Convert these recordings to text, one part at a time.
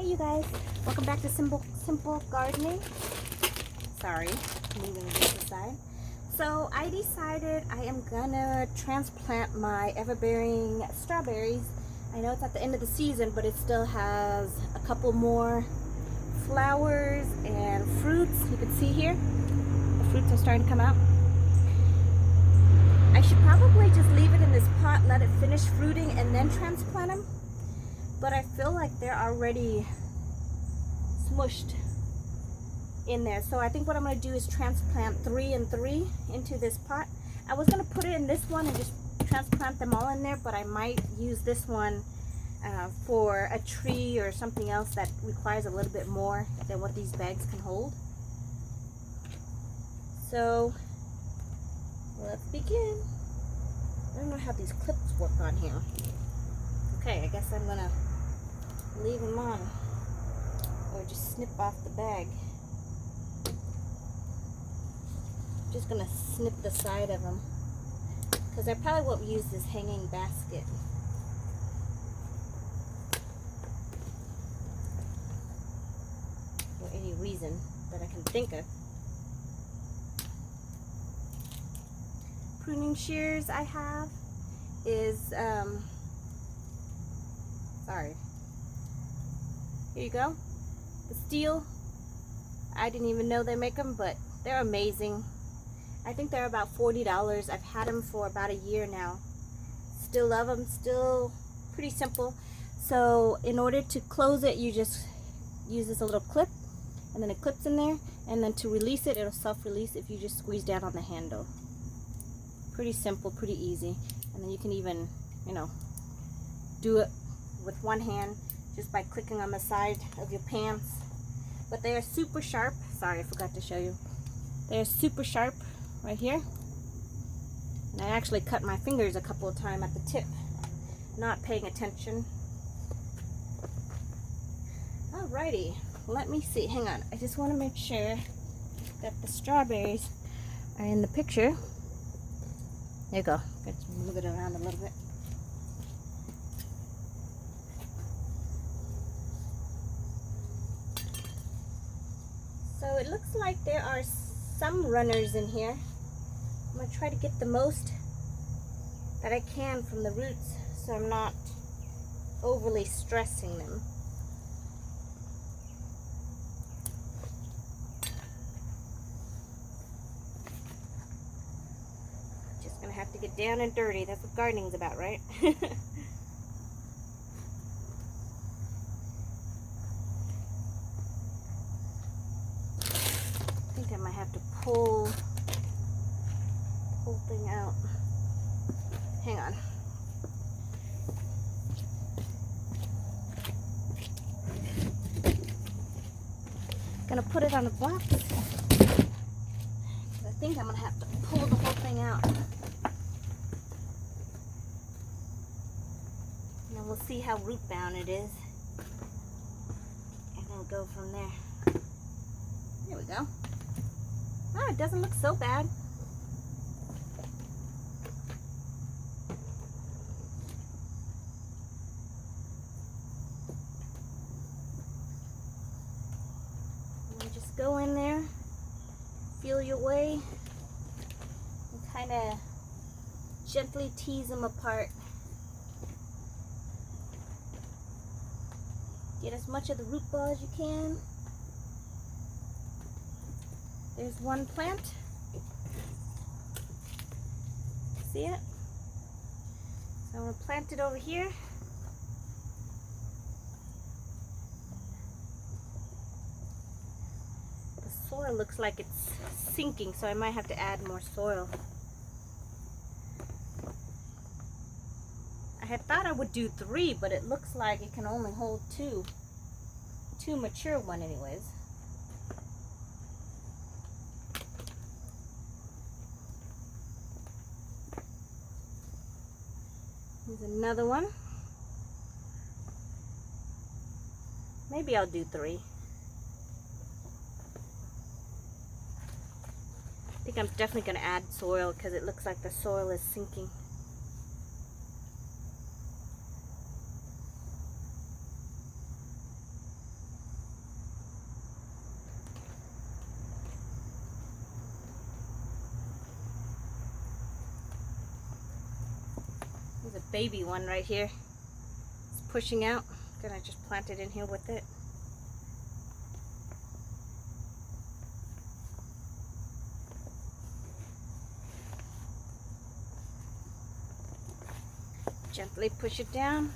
Hey you guys, welcome back to Simple Gardening. Sorry, moving this aside. So I decided I am gonna transplant my ever-bearing strawberries. I know it's at the end of the season, but it still has a couple more flowers and fruits. You can see here, the fruits are starting to come out. I should probably just leave it in this pot, let it finish fruiting, and then transplant them. But I feel like they're already smushed in there. So I think what I'm going to do is transplant 3 and 3 into this pot. I was going to put it in this one and just transplant them all in there, but I might use this one for a tree or something else that requires a little bit more than what these bags can hold. So let's begin. I don't know how these clips work on here. Okay, I guess I'm going to leave them on or just snip off the bag. Just gonna snip the side of them because I probably won't use this hanging basket. For any reason that I can think of. Pruning shears I have is sorry. Here you go. The steel. I didn't even know they make them, but they're amazing. I think they're about $40. I've had them for about a year now. Still love them. Still pretty simple. So in order to close it, you just use this little clip, and then it clips in there. And then to release it, it'll self-release if you just squeeze down on the handle. Pretty simple, pretty easy. And then you can even, you know, do it with one hand just by clicking on the side of your pants. But they are super sharp. Sorry, I forgot to show you. They're super sharp right here. And I actually cut my fingers a couple of times at the tip, not paying attention. Alrighty, let me see. Hang on. I just want to make sure that the strawberries are in the picture. There you go. Let's move it around a little bit. So it looks like there are some runners in here. I'm going to try to get the most that I can from the roots so I'm not overly stressing them. Just going to have to get down and dirty. That's what gardening's about, right? I might have to pull the whole thing out. Hang on. Gonna put it on a box. I think I'm gonna have to pull the whole thing out. And then we'll see how root bound it is. And then go from there. There we go. Oh, it doesn't look so bad. And just go in there, feel your way, and kind of gently tease them apart. Get as much of the root ball as you can. There's one plant. See it? So I'm going to plant it over here. The soil looks like it's sinking, so I might have to add more soil. I had thought I would do 3, but it looks like it can only hold 2. 2 mature one anyways. Here's another one. Maybe I'll do 3. I think I'm definitely going to add soil because it looks like the soil is sinking. baby one right here. It's pushing out. I'm gonna just plant it in here with it. Gently push it down,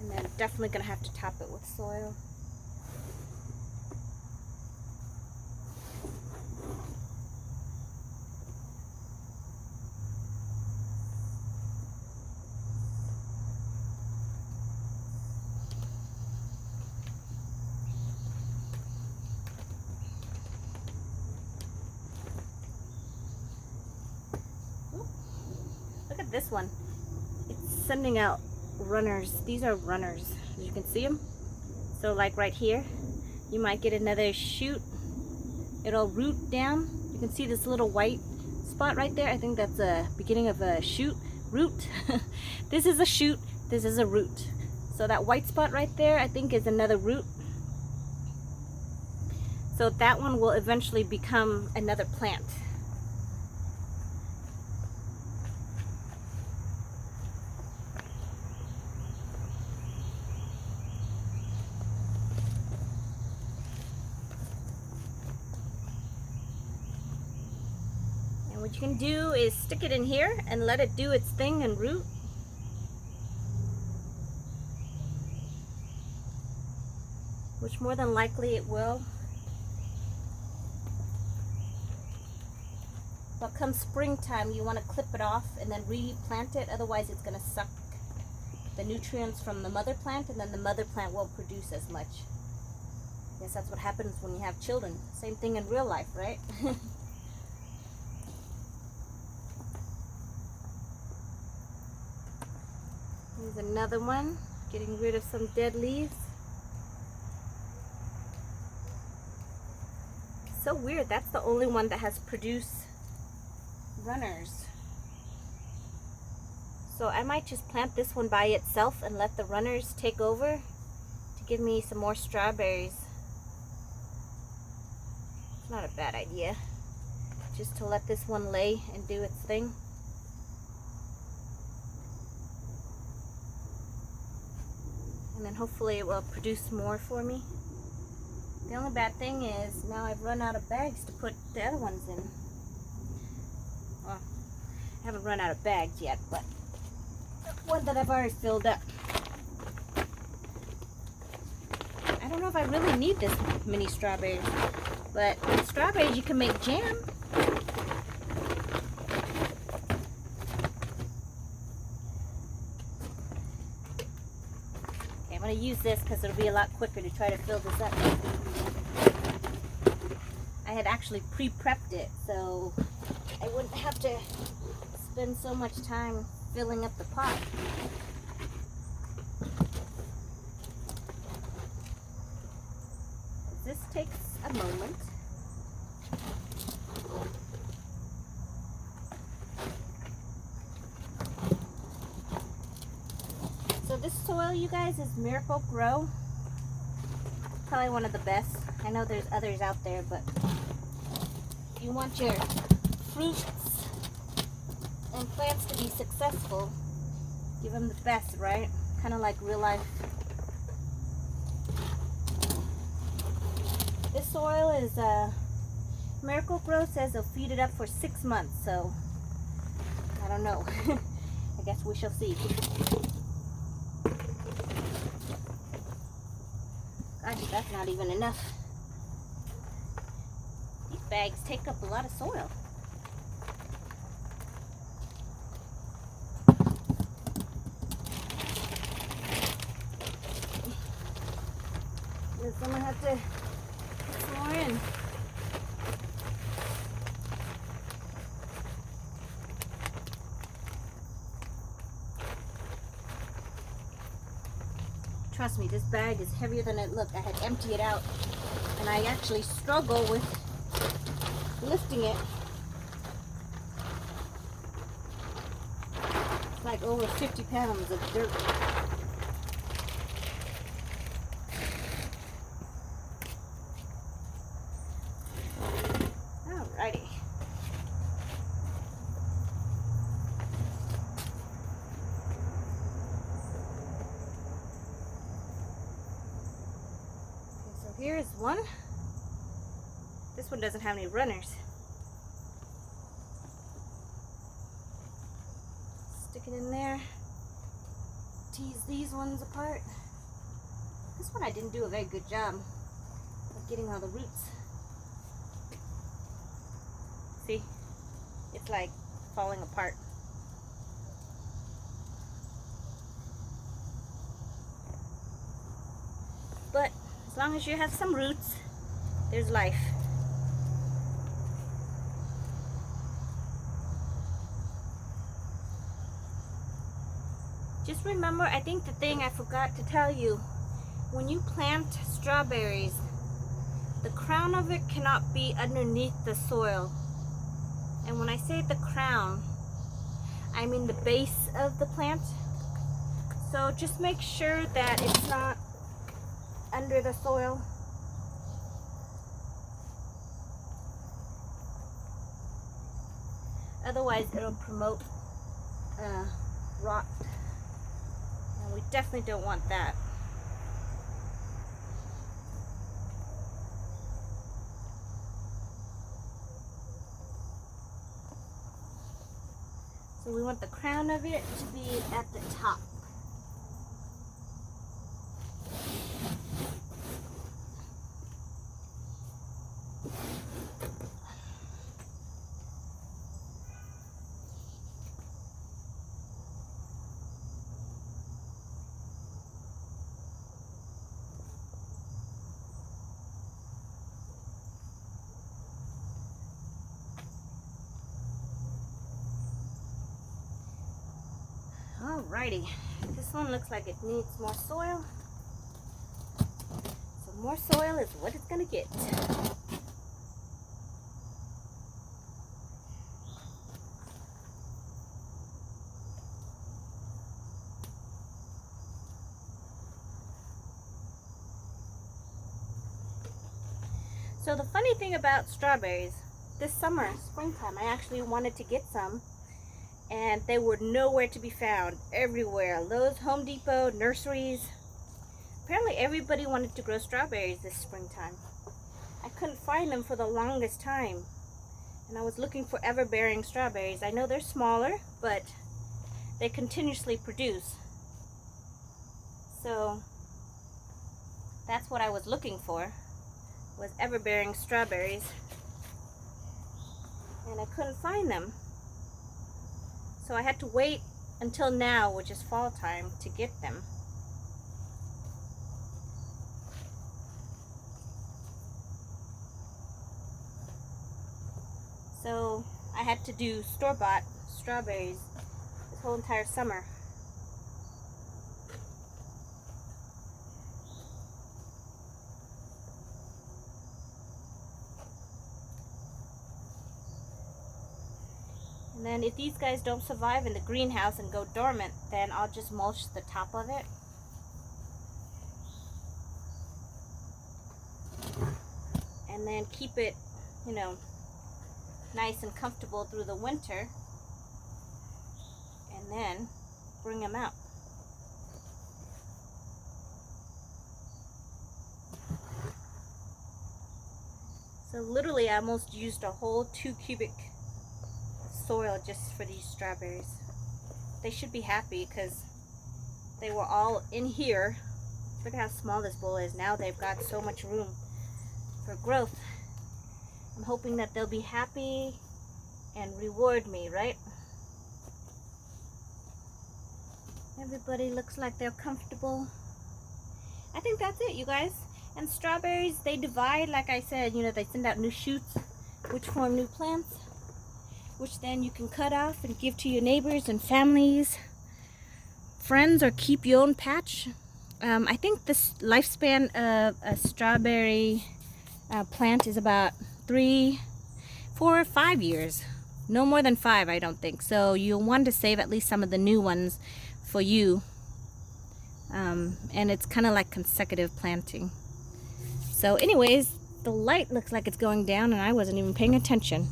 and then definitely gonna have to top it with soil. Look at this one. It's sending out runners. These are runners. You can see them. So like right here, you might get another shoot. It'll root down. You can see this little white spot right there. I think that's the beginning of a shoot. Root. This is a shoot. This is a root. So that white spot right there, I think, is another root. So that one will eventually become another plant. What you can do is stick it in here and let it do its thing and root. Which more than likely it will. But come springtime, you want to clip it off and then replant it. Otherwise it's going to suck the nutrients from the mother plant, and then the mother plant won't produce as much. I guess that's what happens when you have children. Same thing in real life, right? Here's another one, getting rid of some dead leaves. So weird, that's the only one that has produced runners. So I might just plant this one by itself and let the runners take over to give me some more strawberries. It's not a bad idea, just to let this one lay and do its thing. And then hopefully it will produce more for me. The only bad thing is now I've run out of bags to put the other ones in. Well, I haven't run out of bags yet, but one that I've already filled up. I don't know if I really need this many strawberries, but with strawberries you can make jam. I'm going to use this because it'll be a lot quicker to try to fill this up. I had actually pre-prepped it so I wouldn't have to spend so much time filling up the pot. This takes a moment. So this soil, you guys, is Miracle Grow. Probably one of the best. I know there's others out there, but if you want your fruits and plants to be successful, give them the best, right? Kind of like real life. This soil is Miracle Grow says they'll feed it up for 6 months, so I don't know. I guess we shall see. Gosh, that's not even enough. These bags take up a lot of soil. Guess I'm gonna have to put some more in. Trust me, this bag is heavier than it looked. I had emptied it out, and I actually struggle with lifting it. It's like over 50 pounds of dirt. Alrighty. Here's one. This one doesn't have any runners. Stick it in there. Tease these ones apart. This one I didn't do a very good job of getting all the roots. See? It's like falling apart. But as long as you have some roots, there's life. Just remember, I think the thing I forgot to tell you, when you plant strawberries, the crown of it cannot be underneath the soil. And when I say the crown, I mean the base of the plant. So just make sure that it's not under the soil. Otherwise it'll promote rot. And we definitely don't want that. So we want the crown of it to be at the top. Alrighty, this one looks like it needs more soil. So more soil is what it's gonna get. So the funny thing about strawberries, this summer, springtime, I actually wanted to get some, and they were nowhere to be found. Everywhere. Lowe's, Home Depot, nurseries. Apparently everybody wanted to grow strawberries this springtime. I couldn't find them for the longest time. And I was looking for ever-bearing strawberries. I know they're smaller, but they continuously produce. So that's what I was looking for, was ever-bearing strawberries. And I couldn't find them. So I had to wait until now, which is fall time, to get them. So I had to do store-bought strawberries this whole entire summer. And then if these guys don't survive in the greenhouse and go dormant, then I'll just mulch the top of it. And then keep it, you know, nice and comfortable through the winter. And then bring them out. So literally I almost used a whole 2 cubic soil just for these strawberries. They should be happy because they were all in here. Look at how small this bowl is. Now they've got so much room for growth. I'm hoping that they'll be happy and reward me, right? Everybody looks like they're comfortable. I think that's it, you guys. And strawberries, they divide, like I said, you know, they send out new shoots, which form new plants, which then you can cut off and give to your neighbors and families, friends, or keep your own patch. I think the lifespan of a strawberry plant is about 3, 4, 5 years. No more than 5, I don't think. So you'll want to save at least some of the new ones for you. And it's kind of like consecutive planting. So anyways, the light looks like it's going down and I wasn't even paying attention.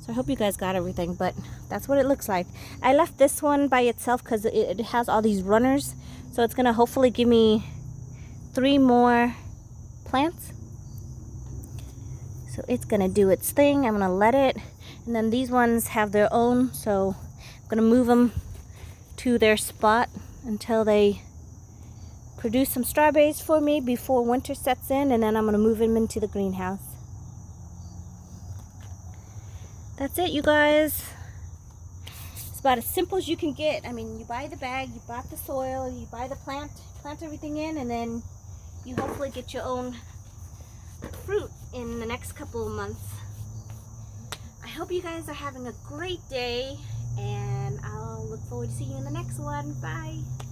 So I hope you guys got everything, but that's what it looks like. I left this one by itself because it has all these runners. So it's going to hopefully give me 3 more plants plants. So it's gonna do its thing. I'm gonna let it, and then these ones have their own, so I'm gonna move them to their spot until they produce some strawberries for me before winter sets in, and then I'm gonna move them into the greenhouse. That's it, you guys. It's about as simple as you can get. I mean, you buy the bag, you bought the soil, you buy the plant everything in, and then you hopefully get your own fruit in the next couple of months. I hope you guys are having a great day, and I'll look forward to seeing you in the next one. Bye.